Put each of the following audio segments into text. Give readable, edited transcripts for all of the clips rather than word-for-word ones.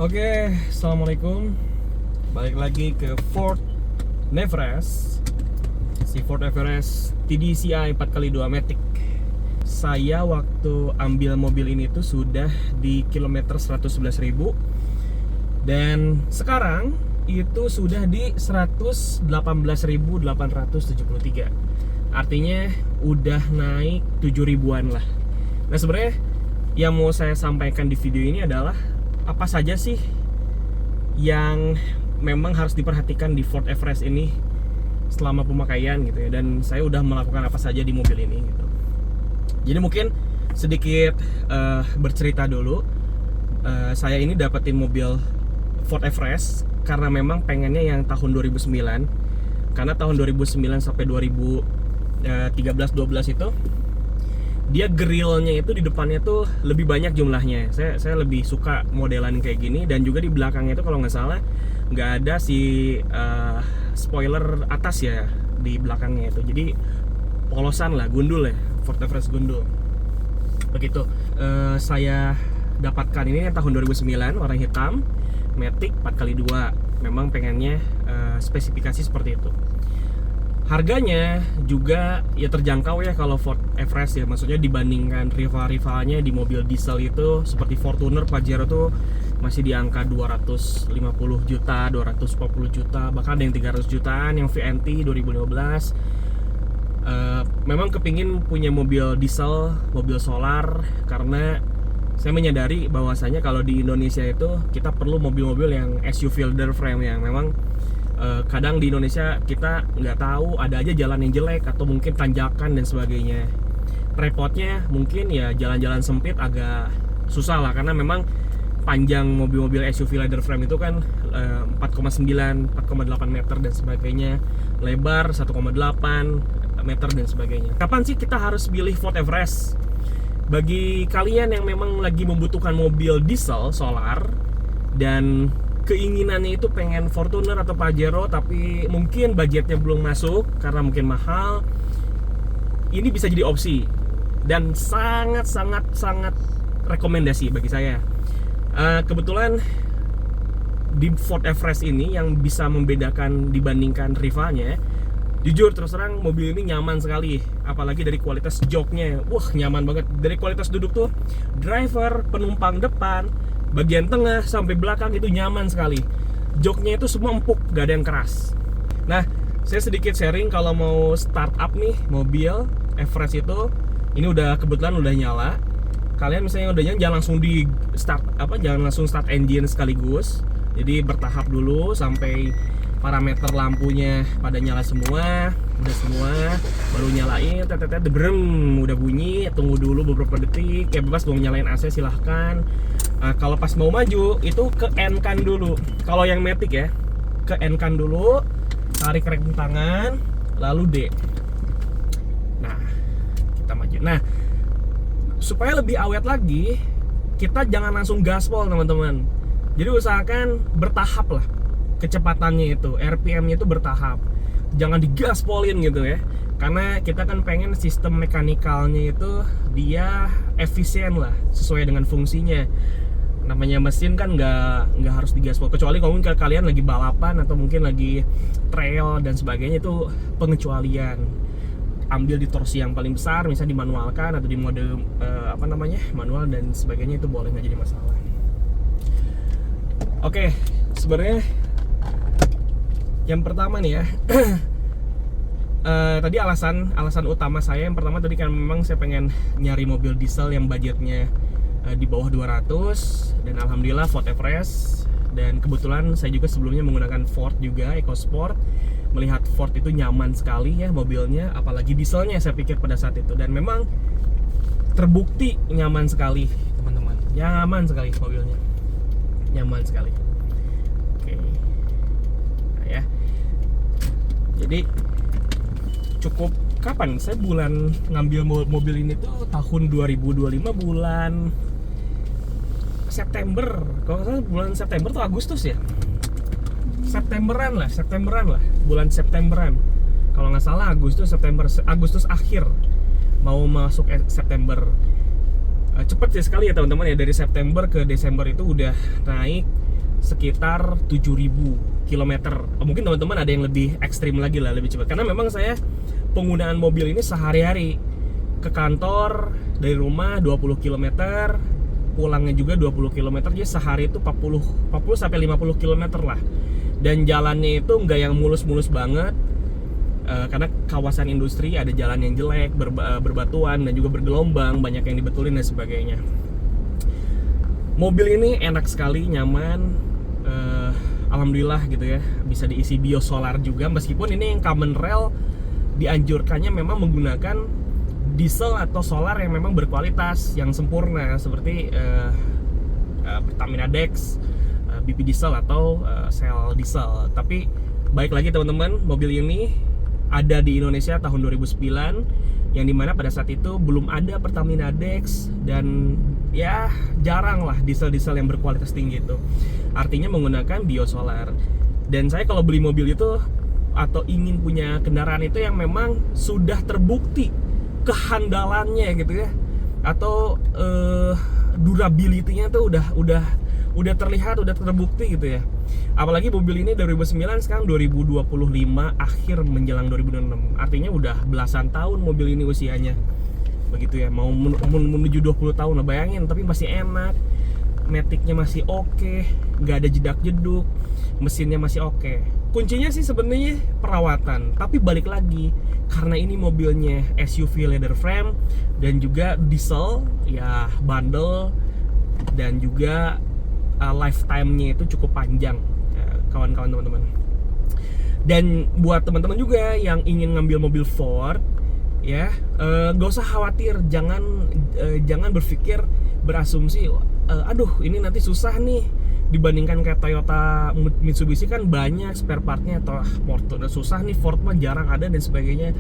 Oke, assalamualaikum. Balik lagi ke Ford Everest. Si Ford Everest TDCi 4x2 Matic. Saya waktu ambil mobil ini tuh sudah di kilometer 111.000. Dan sekarang itu sudah di 118.873. Artinya udah naik 7.000-an lah. Nah, sebenarnya yang mau saya sampaikan di video ini adalah apa saja sih yang memang harus diperhatikan di Ford Everest ini selama pemakaian gitu ya, dan saya udah melakukan apa saja di mobil ini gitu. Jadi mungkin sedikit bercerita dulu. Saya ini dapetin mobil Ford Everest karena memang pengennya yang tahun 2009, karena tahun 2009 sampai 2013-12 itu dia grillnya itu di depannya tuh lebih banyak jumlahnya. Saya lebih suka modelan kayak gini, dan juga di belakangnya itu kalau nggak salah nggak ada si spoiler atas ya di belakangnya itu. Jadi polosan lah, gundul ya, Ford Everest gundul. Begitu. Saya dapatkan ini tahun 2009, warna hitam, Matic 4x2. Memang pengennya spesifikasi seperti itu. Harganya juga ya terjangkau ya kalau Ford Everest ya, maksudnya dibandingkan rival-rivalnya di mobil diesel itu seperti Fortuner, Pajero tuh masih di angka 250 juta, 240 juta, bahkan ada yang 300 jutaan yang VNT 2015. Memang kepingin punya mobil diesel, mobil solar, karena saya menyadari bahwasanya kalau di Indonesia itu kita perlu mobil-mobil yang SUV shoulder frame yang memang kadang di Indonesia kita nggak tahu, ada aja jalan yang jelek atau mungkin tanjakan dan sebagainya. Repotnya mungkin ya jalan-jalan sempit agak susah lah, karena memang panjang mobil-mobil SUV leather frame itu kan 4,9, 4,8 meter dan sebagainya, lebar 1,8 meter dan sebagainya. Kapan sih kita harus pilih Ford Everest? Bagi kalian yang memang lagi membutuhkan mobil diesel solar dan keinginannya itu pengen Fortuner atau Pajero tapi mungkin budgetnya belum masuk karena mungkin mahal, ini bisa jadi opsi dan sangat rekomendasi bagi saya. Kebetulan di Ford Everest ini yang bisa membedakan dibandingkan rivalnya, jujur terus terang mobil ini nyaman sekali, apalagi dari kualitas joknya. Wah, nyaman banget. Dari kualitas duduk tuh, driver, penumpang depan, bagian tengah sampai belakang itu nyaman sekali. Joknya itu semua empuk, gak ada yang keras. Nah, saya sedikit sharing kalau mau start up nih mobil Everest itu, ini udah kebetulan udah nyala. Kalian misalnya udah nyala, jangan langsung di start jangan langsung start engine sekaligus. Jadi bertahap dulu sampai parameter lampunya pada nyala semua, udah semua, baru nyalain, brem, udah bunyi, tunggu dulu beberapa detik, ya bebas mau nyalain AC silahkan. Kalau pas mau maju itu ke N-kan dulu. Kalau yang Matic ya, ke N-kan dulu, tarik rem tangan, lalu D. Nah, kita maju. Nah, supaya lebih awet lagi, kita jangan langsung gaspol teman-teman. Jadi usahakan bertahap lah kecepatannya itu, RPM-nya itu bertahap. Jangan digaspolin gitu ya. Karena kita kan pengen sistem mekanikalnya itu dia efisien lah, sesuai dengan fungsinya. Namanya mesin kan nggak harus digaspol, kecuali kalau mungkin kalian lagi balapan atau mungkin lagi trail dan sebagainya, itu pengecualian. Ambil di torsi yang paling besar, misalnya dimanualkan atau di mode manual dan sebagainya, itu boleh, nggak jadi masalah. Oke, sebenarnya yang pertama nih ya, tadi alasan utama saya yang pertama tadi kan memang saya pengen nyari mobil diesel yang budgetnya di bawah 200, dan alhamdulillah Ford Everest. Dan kebetulan saya juga sebelumnya menggunakan Ford juga EcoSport. Melihat Ford itu nyaman sekali ya mobilnya, apalagi dieselnya saya pikir pada saat itu, dan memang terbukti nyaman sekali teman-teman, nyaman sekali mobilnya, nyaman sekali. Oke, nah ya, jadi cukup kapan saya bulan ngambil mobil ini tuh tahun 2025 bulan September, kalau nggak salah bulan September atau Agustus ya, Septemberan lah, bulan Septemberan kalau nggak salah, Agustus akhir mau masuk September. Cepet sih sekali ya teman-teman ya, dari September ke Desember itu udah naik sekitar 7.000 kilometer. Mungkin teman-teman ada yang lebih ekstrim lagi lah, lebih cepat, karena memang saya penggunaan mobil ini sehari-hari. Ke kantor dari rumah 20 km, pulangnya juga 20 km, jadi sehari itu 40 sampai 50 km lah. Dan jalannya itu nggak yang mulus-mulus banget, karena kawasan industri, ada jalan yang jelek, berbatuan dan juga bergelombang, banyak yang dibetulin dan sebagainya. Mobil ini enak sekali, nyaman, alhamdulillah gitu ya, bisa diisi biosolar juga, meskipun ini yang common rail dianjurkannya memang menggunakan diesel atau solar yang memang berkualitas, yang sempurna, seperti Pertamina Dex, BP diesel atau Shell diesel. Tapi baik lagi teman-teman, mobil ini ada di Indonesia tahun 2009, yang dimana pada saat itu belum ada Pertamina Dex, dan ya jarang lah diesel-diesel yang berkualitas tinggi itu, artinya menggunakan biosolar. Dan saya kalau beli mobil itu atau ingin punya kendaraan itu yang memang sudah terbukti kehandalannya gitu ya, atau durability-nya tuh udah terlihat, udah terbukti gitu ya. Apalagi mobil ini 2009, sekarang 2025 akhir menjelang 2026, artinya udah belasan tahun mobil ini usianya begitu ya, mau menuju 20 tahun lah, bayangin. Tapi masih enak, maticnya masih oke, nggak ada jedak-jeduk, mesinnya masih oke. Kuncinya sih sebenarnya perawatan, tapi balik lagi, karena ini mobilnya SUV leather frame dan juga diesel ya, bandel, dan juga lifetime-nya itu cukup panjang, kawan-kawan teman-teman. Dan buat teman-teman juga yang ingin ngambil mobil Ford ya, gak usah khawatir, jangan berpikir, berasumsi aduh ini nanti susah nih, dibandingkan kayak Toyota, Mitsubishi kan banyak spare partnya, atau susah nih, Ford mah jarang ada dan sebagainya.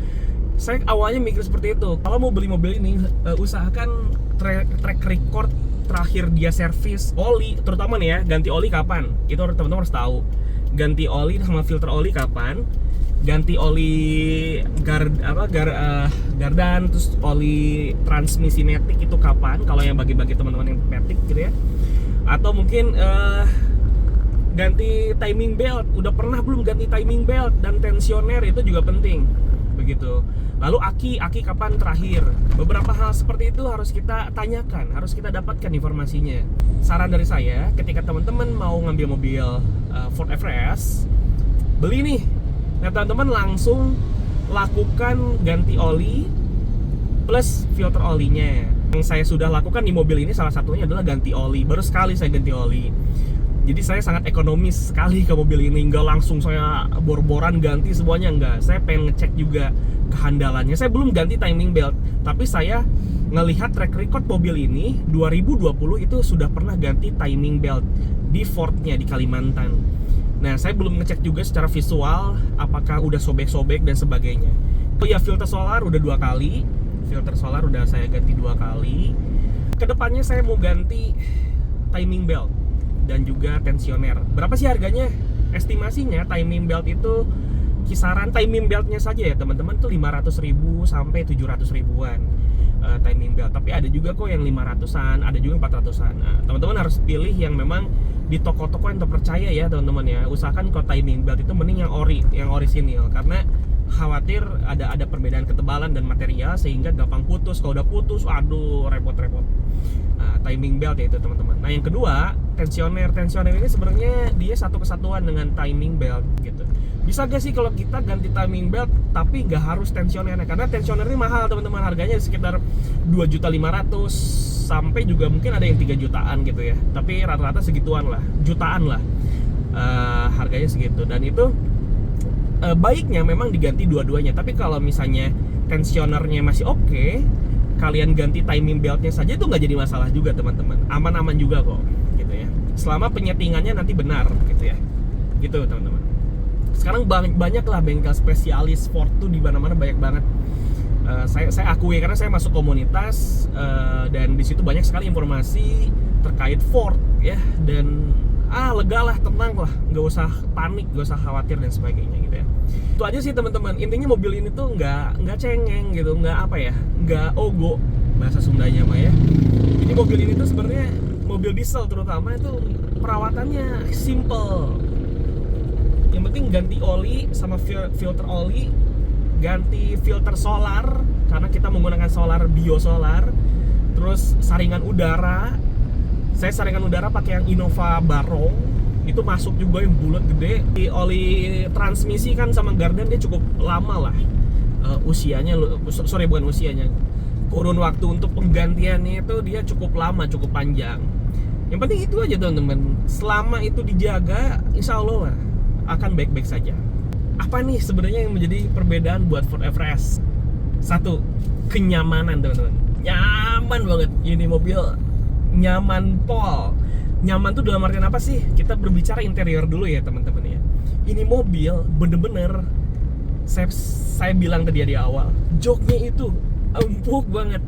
Saya awalnya mikir seperti itu. Kalau mau beli mobil ini, usahakan track record terakhir dia servis oli, terutama nih ya, ganti oli kapan, itu teman-teman harus tahu. Ganti oli sama filter oli kapan, ganti oli gardan, terus oli transmisi matic itu kapan, kalau yang bagi-bagi teman-teman yang matic gitu ya. Atau mungkin ganti timing belt, udah pernah belum ganti timing belt, dan tensioner itu juga penting begitu. Lalu aki kapan terakhir. Beberapa hal seperti itu harus kita tanyakan, harus kita dapatkan informasinya. Saran dari saya, ketika teman-teman mau ngambil mobil Ford Everest, beli nih, nah teman-teman langsung lakukan ganti oli plus filter olinya. Yang saya sudah lakukan di mobil ini salah satunya adalah ganti oli. Baru sekali saya ganti oli. Jadi saya sangat ekonomis sekali ke mobil ini. Nggak langsung saya bor-boran ganti semuanya, nggak. Saya pengen ngecek juga kehandalannya. Saya belum ganti timing belt, tapi saya ngelihat track record mobil ini 2020 itu sudah pernah ganti timing belt di Ford-nya di Kalimantan. Nah, saya belum ngecek juga secara visual apakah udah sobek-sobek dan sebagainya. Oh ya, filter solar udah 2 kali. Filter solar udah saya ganti 2 kali. Kedepannya saya mau ganti timing belt dan juga tensioner. Berapa sih harganya? Estimasinya timing belt itu kisaran timing beltnya saja ya teman-teman tuh 500.000 sampai 700.000-an timing belt. Tapi ada juga kok yang 500-an, ada juga 400-an. Nah, teman-teman harus pilih yang memang di toko-toko yang terpercaya ya teman-teman ya. Usahakan kalau timing belt itu mending yang orisinil, karena khawatir ada perbedaan ketebalan dan material sehingga gampang putus. Kalau udah putus, aduh repot-repot. Nah, timing belt ya itu teman-teman. Nah, yang kedua, tensioner ini sebenarnya dia satu kesatuan dengan timing belt gitu. Bisa gak sih kalau kita ganti timing belt tapi nggak harus tensionernya? Karena tensioner ini mahal teman-teman, harganya sekitar 2.500.000 sampai juga mungkin ada yang 3 jutaan gitu ya. Tapi rata-rata segituan lah, jutaan lah harganya segitu. Dan itu baiknya memang diganti dua-duanya. Tapi kalau misalnya tensionernya masih oke, kalian ganti timing beltnya saja itu nggak jadi masalah juga teman-teman, aman-aman juga kok gitu ya, selama penyetingannya nanti benar gitu ya, gitu teman-teman. Sekarang banyak lah bengkel spesialis Ford tuh di mana-mana, banyak banget. Saya akui karena saya masuk komunitas dan di situ banyak sekali informasi terkait Ford ya, dan lega lah, tenang lah, nggak usah panik, nggak usah khawatir dan sebagainya gitu ya. Itu aja sih teman-teman. Intinya mobil ini tuh nggak cengeng gitu, nggak apa ya, nggak ogo, bahasa Sundanya mah ya. Jadi mobil ini tuh sebenarnya mobil diesel terutama itu perawatannya simple. Yang penting ganti oli sama filter oli, ganti filter solar karena kita menggunakan solar biosolar, terus saringan udara. Saya saringan udara pakai yang Innova Barong, itu masuk juga yang bulat gede. Di oli transmisi kan sama Garden dia cukup lama lah usianya, bukan usianya, kurun waktu untuk penggantiannya itu dia cukup lama, cukup panjang. Yang penting itu aja teman-teman, selama itu dijaga insya Allah lah akan baik-baik saja. Apa nih sebenarnya yang menjadi perbedaan buat Ford Everest? Satu, kenyamanan teman-teman. Nyaman banget ini mobil, nyaman pol. Nyaman tuh dalam artian apa sih? Kita berbicara interior dulu ya teman-teman ya. Ini mobil bener-bener saya bilang tadi di awal, joknya itu empuk banget,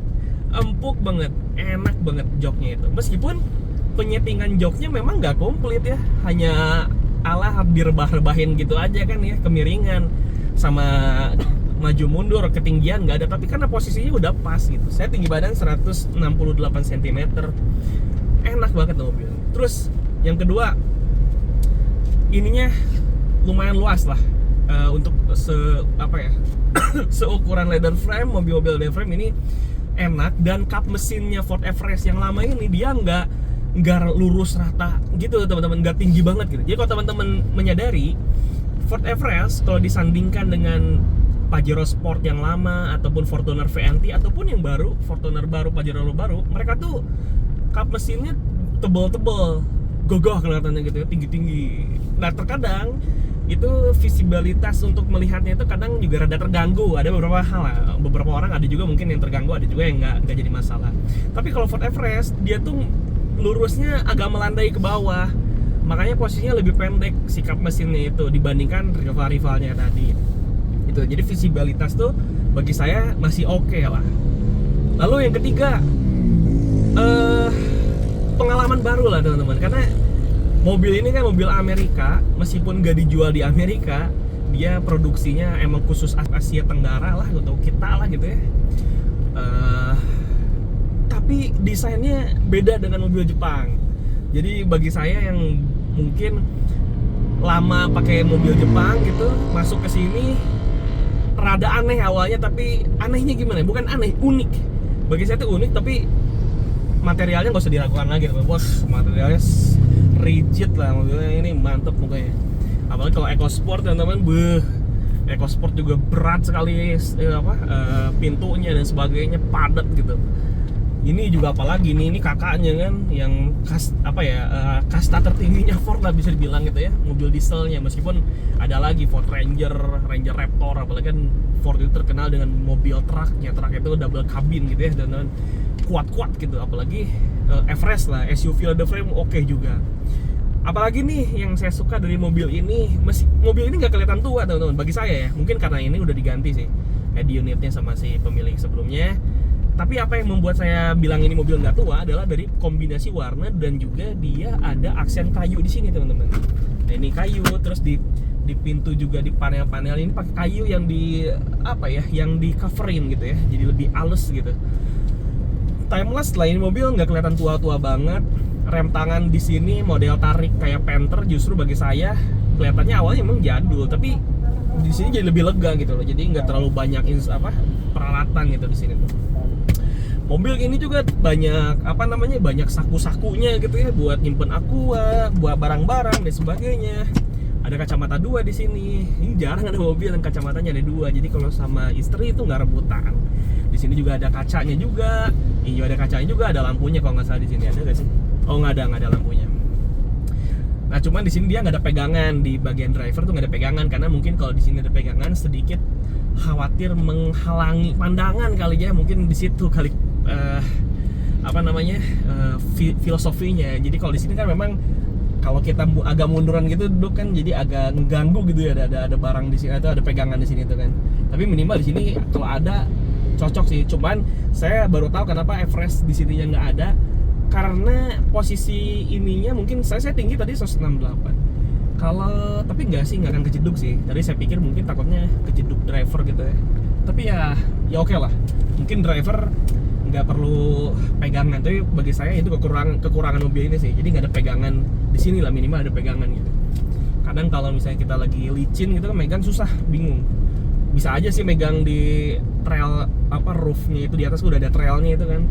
enak banget joknya itu. Meskipun penyetingan joknya memang nggak komplit ya, hanya ala direbah-rebahin gitu aja kan ya, kemiringan sama maju mundur, ketinggian nggak ada, tapi karena posisinya udah pas gitu. Saya tinggi badan 168 cm, enak banget mobil. Terus yang kedua, ininya lumayan luas lah untuk seukuran leather frame, mobil-mobil leather frame ini enak. Dan kap mesinnya Ford Everest yang lama ini dia nggak lurus rata gitu teman-teman, nggak tinggi banget gitu. Jadi kalau teman-teman menyadari Ford Everest kalau disandingkan dengan Pajero Sport yang lama ataupun Fortuner VNT ataupun yang baru Fortuner baru, Pajero baru, mereka tuh kap mesinnya tebel-tebel, gagah kelihatannya gitu ya, tinggi-tinggi. Nah terkadang itu visibilitas untuk melihatnya itu kadang juga rada terganggu. Ada beberapa hal lah, beberapa orang ada juga mungkin yang terganggu, ada juga yang nggak jadi masalah. Tapi kalau Ford Everest dia tuh lurusnya agak melandai ke bawah, makanya posisinya lebih pendek sikap mesinnya itu dibandingkan rival-rivalnya tadi. Itu jadi visibilitas tuh bagi saya masih oke lah. Lalu yang ketiga, pengalaman baru lah teman-teman, karena mobil ini kan mobil Amerika, meskipun gak dijual di Amerika, dia produksinya emang khusus Asia Tenggara lah untuk kita lah gitu ya. Tapi desainnya beda dengan mobil Jepang. Jadi bagi saya yang mungkin lama pakai mobil Jepang gitu, masuk ke sini rada aneh awalnya, tapi anehnya gimana? Bukan aneh, unik. Bagi saya itu unik, tapi materialnya nggak usah diragukan lagi teman. Bos, materialnya rigid lah mobilnya ini, mantep pokoknya. Apalagi kalau EcoSport teman-teman, EcoSport juga berat sekali pintunya dan sebagainya, padat gitu. Ini juga apalagi ini kakaknya kan yang kasta tertingginya Ford lah bisa dibilang gitu ya, mobil dieselnya. Meskipun ada lagi Ford Ranger Raptor, apalagi kan Ford itu terkenal dengan mobil truknya itu double cabin gitu ya, dan kuat-kuat gitu. Apalagi Everest lah, SUV leather frame oke juga. Apalagi nih yang saya suka dari mobil ini, mobil ini nggak kelihatan tua teman-teman bagi saya ya. Mungkin karena ini udah diganti sih head unitnya sama si pemilik sebelumnya. Tapi apa yang membuat saya bilang ini mobil nggak tua adalah dari kombinasi warna, dan juga dia ada aksen kayu di sini teman-teman. Nah ini kayu, terus di pintu juga, di panel-panel ini pakai kayu yang yang di coverin gitu ya, jadi lebih halus gitu. Timeless lah ini mobil, nggak kelihatan tua-tua banget. Rem tangan di sini model tarik kayak Panther, justru bagi saya kelihatannya awalnya emang jadul, tapi di sini jadi lebih lega gitu loh. Jadi nggak terlalu banyak peralatan gitu di sini tuh. Mobil ini juga banyak banyak saku-sakunya gitu ya, buat nyimpen aqua, buat barang-barang dan sebagainya. Ada kacamata dua di sini. Ini jarang ada mobil yang kacamatanya ada dua. Jadi kalau sama istri itu nggak rebutan. Di sini juga ada kacanya juga. Ini juga ada kacanya juga, ada lampunya kalau nggak salah di sini, ada nggak sih? Oh nggak ada lampunya. Nah cuman di sini dia nggak ada pegangan, di bagian driver tuh nggak ada pegangan, karena mungkin kalau di sini ada pegangan sedikit khawatir menghalangi pandangan kali ya, mungkin di situ kali filosofinya. Jadi kalau di sini kan memang kalau kita agak munduran gitu duduk kan, jadi agak mengganggu gitu ya, ada barang di sini atau ada pegangan di sini tuh kan. Tapi minimal di sini kalau ada cocok sih. Cuman saya baru tahu kenapa Everest di sininya nggak ada, karena posisi ininya mungkin saya tinggi tadi 168. Tapi nggak akan kejeduk sih. Tadi saya pikir mungkin takutnya kejeduk driver gitu ya. Tapi ya oke lah. Mungkin driver nggak perlu pegangan. Tapi bagi saya itu kekurangan mobil ini sih. Jadi nggak ada pegangan di sini lah, minimal ada pegangan gitu. Kadang kalau misalnya kita lagi licin gitu kan megang susah, bingung. Bisa aja sih megang di trail roofnya itu, di atas udah ada trailnya itu kan,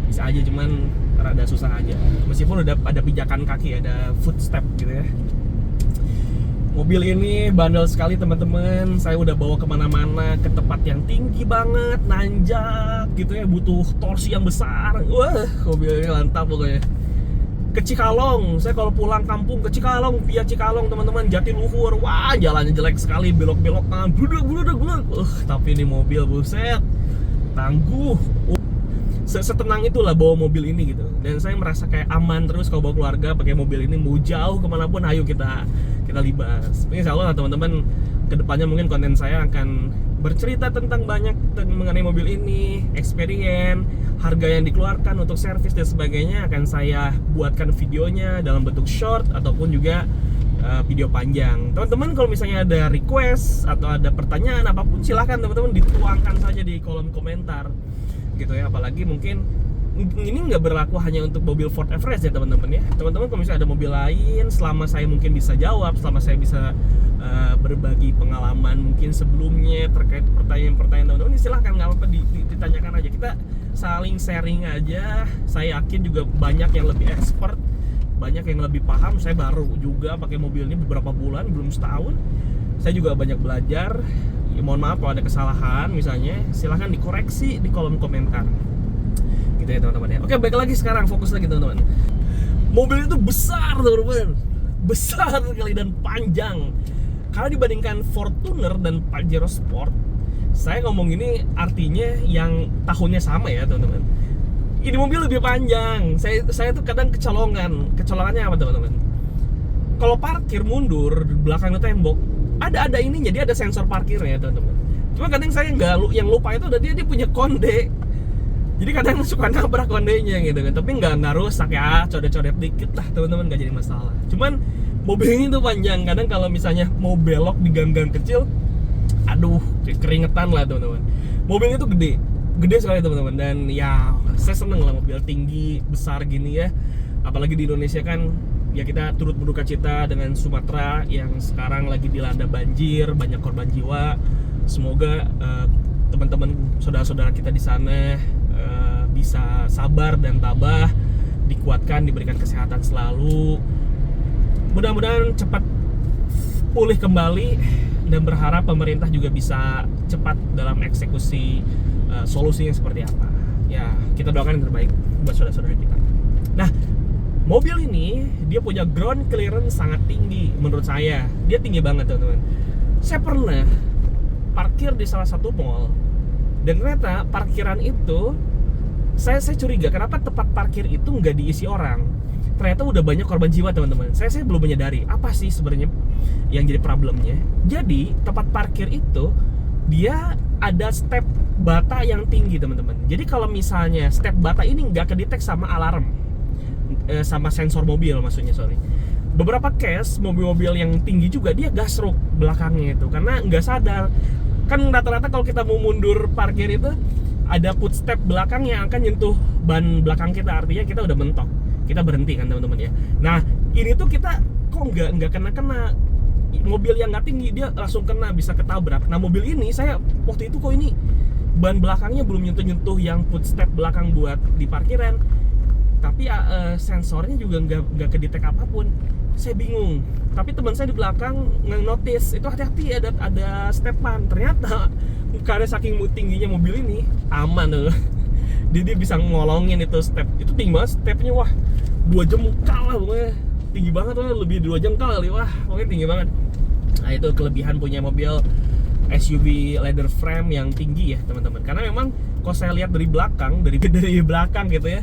bisa aja, cuman rada susah aja. Meskipun udah ada pijakan kaki, ada footstep gitu ya. Mobil ini bandel sekali teman-teman. Saya udah bawa kemana-mana, ke tempat yang tinggi banget, nanjak gitu ya, butuh torsi yang besar. Wah, mobil ini mantap pokoknya. Ke Cikalong, saya kalau pulang kampung ke Cikalong, via Cikalong teman-teman, Jatiluhur, wah jalannya jelek sekali, belok-belok bluduk. Tapi ini mobil buset, tangguh. Setenang itulah bawa mobil ini gitu. Dan saya merasa kayak aman terus kalau bawa keluarga pakai mobil ini, mau jauh kemanapun, ayo kita libas. Insya Allah teman-teman, kedepannya mungkin konten saya akan bercerita tentang banyak mengenai mobil ini, experience, harga yang dikeluarkan untuk servis dan sebagainya, akan saya buatkan videonya dalam bentuk short ataupun juga video panjang. Teman-teman kalau misalnya ada request atau ada pertanyaan apapun, silahkan teman-teman dituangkan saja di kolom komentar gitu ya. Apalagi mungkin ini nggak berlaku hanya untuk mobil Ford Everest ya teman-teman ya. Teman-teman kalau misalnya ada mobil lain, selama saya mungkin bisa jawab, selama saya bisa berbagi pengalaman mungkin sebelumnya terkait pertanyaan-pertanyaan teman-teman, silahkan, nggak apa-apa, ditanyakan aja, kita saling sharing aja. Saya yakin juga banyak yang lebih expert, banyak yang lebih paham. Saya baru juga pakai mobil ini beberapa bulan, belum setahun. Saya juga banyak belajar. Ya, mohon maaf kalau ada kesalahan misalnya, silahkan dikoreksi di kolom komentar gitu ya teman-teman ya. Oke, baik lagi, sekarang fokus lagi teman-teman. Mobil itu besar teman-teman, besar sekali dan panjang. Kalau dibandingkan Fortuner dan Pajero Sport, saya ngomong ini artinya yang tahunnya sama ya teman-teman. Ini mobil lebih panjang. Saya tuh kadang kecolongannya apa teman-teman? Kalau parkir mundur di belakang tembok, ada ininya, dia ada sensor parkirnya teman-teman. Cuma kadang saya yang lupa itu, dia punya konde. Jadi kadang suka nabrak kondenya gitu kan. Tapi nggak rusak ya, codet-codet dikit lah teman-teman, nggak jadi masalah. Cuman mobil ini tuh panjang. Kadang kalau misalnya mau belok di gang-gang kecil, aduh, keringetan lah teman-teman. Mobilnya tuh gede sekali teman-teman. Dan ya saya seneng lah mobil tinggi besar gini ya. Apalagi di Indonesia kan, ya kita turut berduka cita dengan Sumatera yang sekarang lagi dilanda banjir, banyak korban jiwa. Semoga teman-teman saudara-saudara kita di sana bisa sabar dan tabah, dikuatkan, diberikan kesehatan selalu. Mudah-mudahan cepat pulih kembali, dan berharap pemerintah juga bisa cepat dalam eksekusi solusinya seperti apa. Ya, kita doakan yang terbaik buat saudara-saudara kita. Nah, mobil ini dia punya ground clearance sangat tinggi menurut saya. Dia tinggi banget teman-teman. Saya pernah parkir di salah satu mall, dan ternyata parkiran itu saya curiga kenapa tempat parkir itu nggak diisi orang. Ternyata udah banyak korban jiwa teman-teman. Saya belum menyadari apa sih sebenarnya yang jadi problemnya. Jadi tempat parkir itu dia ada step bata yang tinggi teman-teman. Jadi kalau misalnya step bata ini nggak kedetek sama alarm, sama sensor mobil maksudnya, beberapa case mobil-mobil yang tinggi juga dia gasruk belakangnya itu karena nggak sadar. Kan rata-rata kalau kita mau mundur parkir itu ada footstep belakang yang akan nyentuh ban belakang kita, artinya kita udah mentok, kita berhenti kan teman-teman ya. Nah ini tuh kita kok nggak kena mobil yang nggak tinggi, dia langsung kena, bisa ketabrak. Nah mobil ini saya waktu itu kok ini ban belakangnya belum nyentuh yang footstep belakang buat di parkiran, tapi sensornya juga nggak kedetek apapun. Saya bingung. Tapi teman saya di belakang nge-notice itu, hati-hati ada stepan. Ternyata karena saking tingginya mobil ini aman tuh. Dia bisa ngolongin itu step. Itu tinggi banget stepnya, wah 2 jengkal lah pokoknya. Tinggi banget tuh, lebih 2 jengkal kali, wah pokoknya tinggi banget. Nah itu kelebihan punya mobil SUV leather frame yang tinggi ya teman-teman. Karena memang kalau saya lihat dari belakang, dari belakang gitu ya,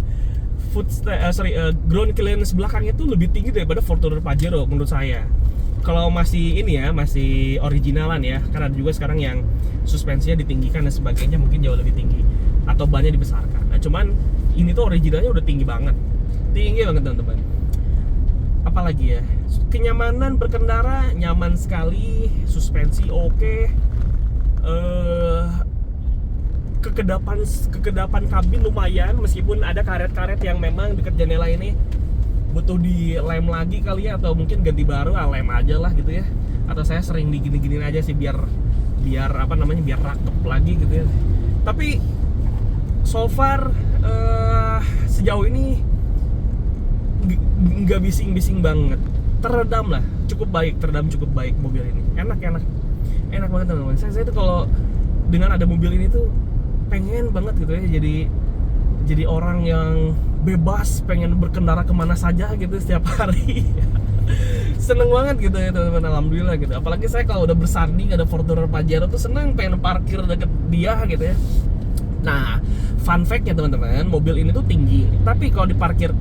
ground clearance belakangnya tuh lebih tinggi daripada Fortuner Pajero menurut saya. Kalau masih ini ya, masih originalan ya, karena juga sekarang yang suspensinya ditinggikan dan sebagainya mungkin jauh lebih tinggi atau bannya dibesarkan. Nah cuman ini tuh originalnya udah tinggi banget teman-teman. Apalagi ya, kenyamanan berkendara nyaman sekali, suspensi oke. kekedapan kabin lumayan, meskipun ada karet-karet yang memang dekat jendela ini butuh dilem lagi kali ya, atau mungkin ganti baru, lem aja lah gitu ya. Atau saya sering digini-giniin aja sih biar apa namanya, biar rakep lagi gitu ya. Tapi so far sejauh ini nggak bising-bising banget, teredam lah, cukup baik mobil ini, enak banget teman-teman. Saya tuh kalau dengan ada mobil ini tuh pengen banget gitu ya, jadi orang yang bebas, pengen berkendara kemana saja gitu setiap hari. Seneng banget gitu ya teman-teman, alhamdulillah gitu. Apalagi saya kalau udah bersanding ada Fortuner Pajero tuh seneng, pengen parkir deket dia gitu ya. Nah, fun fact-nya teman-teman, mobil ini tuh tinggi, tapi kalau diparkir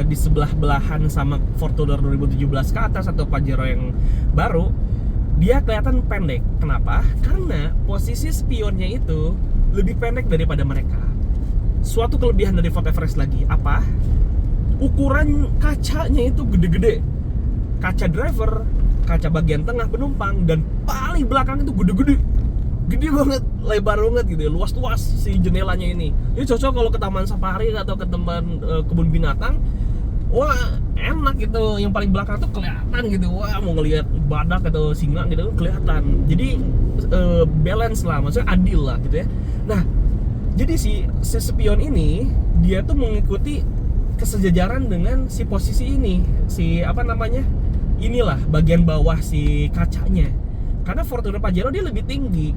di sebelah belahan sama Fortuner 2017 ke atas atau Pajero yang baru, dia kelihatan pendek. Kenapa? Karena posisi spionnya itu lebih pendek daripada mereka. Suatu kelebihan dari Ford Everest lagi apa? Ukuran kacanya itu gede-gede. Kaca driver, kaca bagian tengah penumpang, dan paling belakang itu gede banget, lebar banget gitu ya, luas si jendelanya ini. Ini cocok kalau ke taman safari atau ke taman kebun binatang. Wah, enak gitu. Yang paling belakang tuh kelihatan gitu. Wah, mau ngelihat badak atau singa gitu kelihatan. Jadi balance lah, maksudnya adil lah gitu ya. Nah, jadi si spion ini dia tuh mengikuti kesejajaran dengan si posisi ini, si apa namanya, inilah bagian bawah si kacanya. Karena Fortuner Pajero dia lebih tinggi,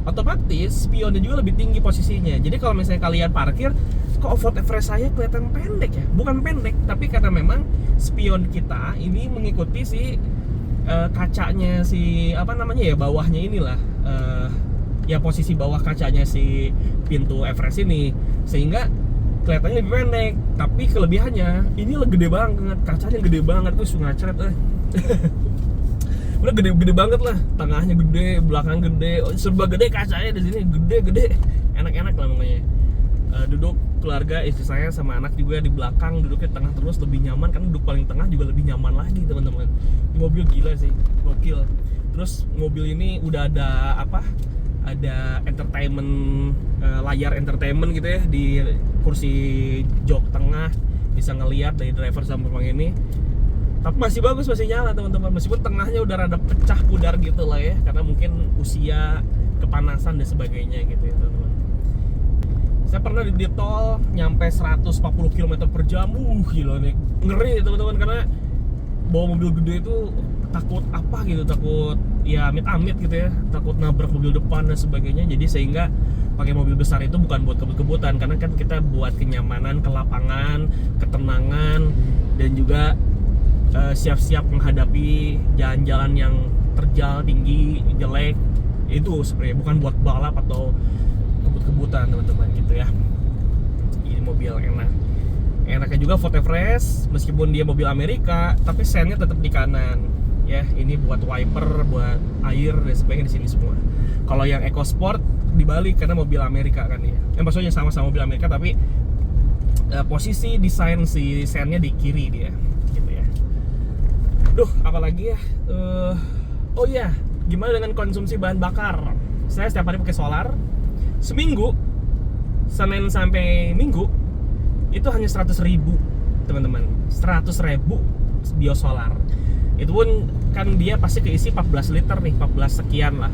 otomatis spionnya juga lebih tinggi posisinya. Jadi kalau misalnya kalian parkir, kok Ford Everest saya kelihatan pendek ya? Bukan pendek, tapi karena memang spion kita ini mengikuti si kacanya, si apa namanya ya, bawahnya inilah, ya posisi bawah kacanya si pintu Everest ini, sehingga kelihatannya lebih pendek. Tapi kelebihannya ini gede banget, kacanya gede banget tuh, ngacret udah gede banget lah, tengahnya gede, belakang gede, serba gede, kacanya di sini gede, enak lah pokoknya. Duduk keluarga, istri saya sama anak juga di belakang, duduknya tengah terus, lebih nyaman, kan duduk paling tengah juga lebih nyaman lagi teman-teman. Ini mobil gila sih, gokil. Terus mobil ini udah ada apa? Ada entertainment, layar entertainment gitu ya di kursi jok tengah, bisa ngelihat dari driver sama penumpang ini. Tapi masih bagus, masih nyala teman-teman, meskipun tengahnya udah rada pecah pudar gitu lah ya, karena mungkin usia, kepanasan dan sebagainya gitu ya teman-teman. Saya pernah di tol nyampe 140 km per jam, gila nih, ngeri teman-teman, karena bawa mobil gede itu takut apa gitu, takut ya amit-amit gitu ya, takut nabrak mobil depan dan sebagainya. Jadi sehingga pakai mobil besar itu bukan buat kebut-kebutan, karena kan kita buat kenyamanan, kelapangan, ketenangan, dan juga siap-siap menghadapi jalan-jalan yang terjal, tinggi, jelek. Itu sebenarnya bukan buat balap atau kebut-kebutan teman-teman gitu ya. Ini mobil enaknya juga Ford Everest, meskipun dia mobil Amerika, tapi sennya tetap di kanan ya. Ini buat wiper, buat air dan sebagainya di sini semua. Kalau yang EcoSport dibalik karena mobil Amerika kan ya. Maksudnya sama-sama mobil Amerika, tapi posisi desain si sennya di kiri dia gitu ya. Duh, apalagi ya? Oh iya, gimana dengan konsumsi bahan bakar? Saya setiap hari pakai solar. Seminggu, Senin sampai Minggu, itu hanya 100.000 teman-teman. 100.000 biosolar. Itu pun kan dia pasti keisi 14 liter nih, 14 sekian lah.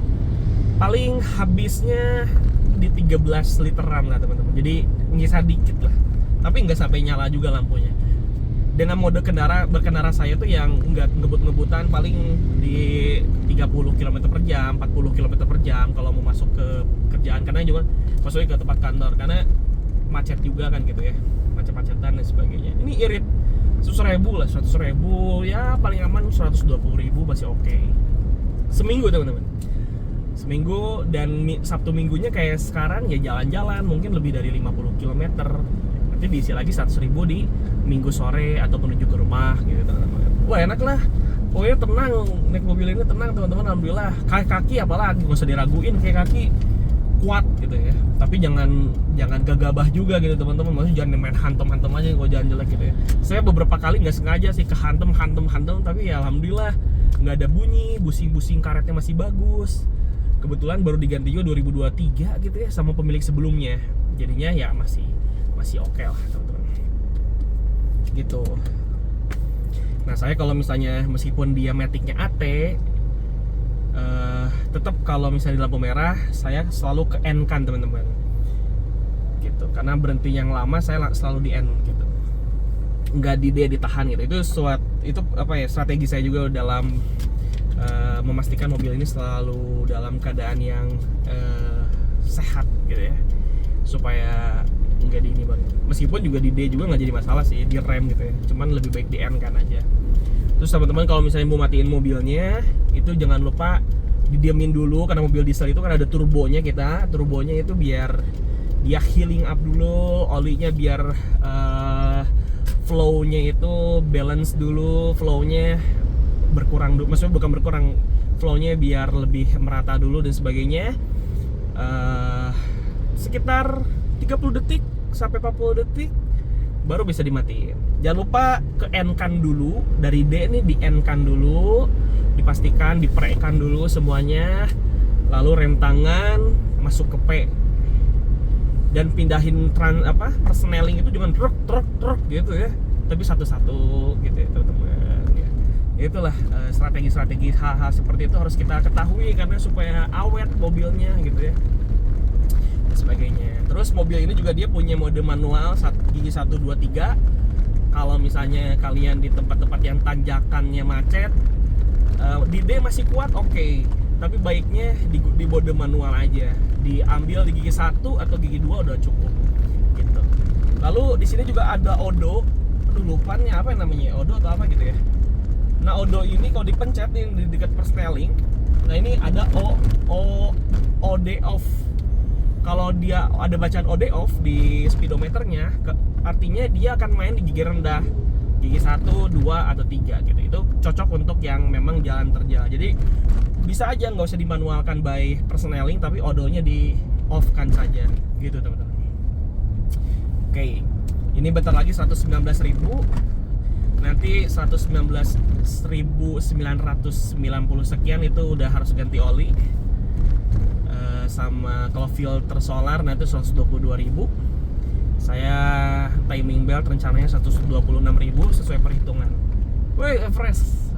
Paling habisnya di 13 literan lah teman-teman. Jadi nyisa dikit lah. Tapi nggak sampai nyala juga lampunya. Dengan mode berkendara saya tuh yang nggak ngebut-ngebutan, paling di 30 km per jam, 40 km per jam kalau mau masuk ke kerjaan, karena juga maksudnya ke tempat kantor, karena macet juga kan gitu ya, macet-macetan dan sebagainya. Ini irit 100.000 lah, 100.000 ya, paling aman 120.000 masih oke. Seminggu teman-teman, seminggu. Dan Sabtu minggunya kayak sekarang ya jalan-jalan mungkin lebih dari 50 km, nanti diisi lagi 100.000 di Minggu sore atau menuju ke rumah gitu teman-teman. Wah, enak lah, pokoknya tenang, naik mobil ini tenang teman-teman, alhamdulillah. Kaki apalagi nggak usah diraguin, kayak kaki kuat gitu ya. Tapi jangan gegabah juga gitu teman-teman, maksudnya jangan main hantem aja kalau jalan jelek gitu ya. Saya beberapa kali nggak sengaja sih kehantem, tapi ya alhamdulillah nggak ada bunyi, busing karetnya masih bagus. kebetulan baru diganti juga 2023 gitu ya sama pemilik sebelumnya, jadinya ya masih oke lah teman-teman gitu. Nah saya kalau misalnya meskipun dia Matic-nya AT, tetap kalau misalnya di lampu merah saya selalu ke N kan teman-teman gitu, karena berhenti yang lama saya selalu di N gitu, nggak di D ditahan gitu. Itu apa ya, strategi saya juga dalam memastikan mobil ini selalu dalam keadaan yang sehat gitu ya, supaya nggak di ini banget. Meskipun juga di D juga nggak jadi masalah sih, di rem gitu ya, cuman lebih baik di N kan aja. Terus teman-teman kalau misalnya mau matiin mobilnya itu jangan lupa didiemin dulu, karena mobil diesel itu kan ada turbonya. Turbonya itu biar dia healing up dulu, olinya biar flow-nya itu balance dulu, flow-nya berkurang dulu, maksudnya bukan berkurang, flow-nya biar lebih merata dulu dan sebagainya. Sekitar 30 detik sampai 40 detik baru bisa dimatiin. Jangan lupa ke N-kan dulu, dari D nih di N-kan dulu, dipastikan diprekan dulu semuanya, lalu rem tangan masuk ke P dan pindahin persneling itu jangan truk gitu ya, tapi satu-satu gitu ya teman-teman ya. Itulah strategi-strategi hal-hal seperti itu harus kita ketahui karena supaya awet mobilnya gitu ya dan sebagainya. Terus mobil ini juga dia punya mode manual gigi 1, 2, 3. Kalau misalnya kalian di tempat-tempat yang tanjakannya macet, di D masih kuat oke. Tapi baiknya di mode manual aja, diambil di gigi 1 atau gigi 2 udah cukup gitu. Lalu di sini juga ada odo, lupa nih apa namanya, odo atau apa gitu ya. Nah odo ini kalau dipencet nih di dekat persneling, nah ini ada OD off. Kalau dia ada bacaan OD off di speedometernya, artinya dia akan main di gigi rendah, gigi 1, 2, atau 3 gitu. Itu cocok untuk yang memang jalan terjal. Jadi bisa aja nggak usah dimanualkan by persneling, tapi odonya di off kan saja gitu teman-teman. Oke, ini bentar lagi 119.000, nanti 119.990 sekian itu udah harus ganti oli. Sama kalau filter solar nanti 122.000. Saya timing belt rencananya 126.000 sesuai perhitungan. Woi, Everest.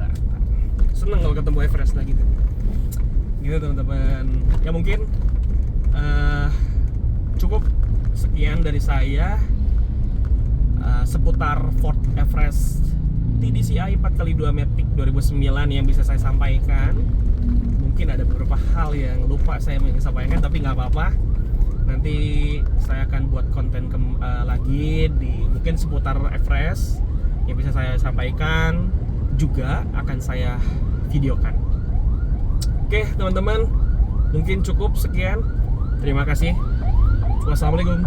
Seneng kalau ketemu Everest lagi gitu. Gitu teman-teman. Ya mungkin cukup sekian dari saya seputar Ford Everest TDCi 4x2 Matic 2009 yang bisa saya sampaikan. Mungkin ada beberapa hal yang lupa saya sampaikan, tapi nggak apa-apa. Nanti saya akan buat konten lagi di mungkin seputar Everest yang bisa saya sampaikan, juga akan saya videokan. Oke teman-teman, mungkin cukup sekian. Terima kasih. Wassalamualaikum.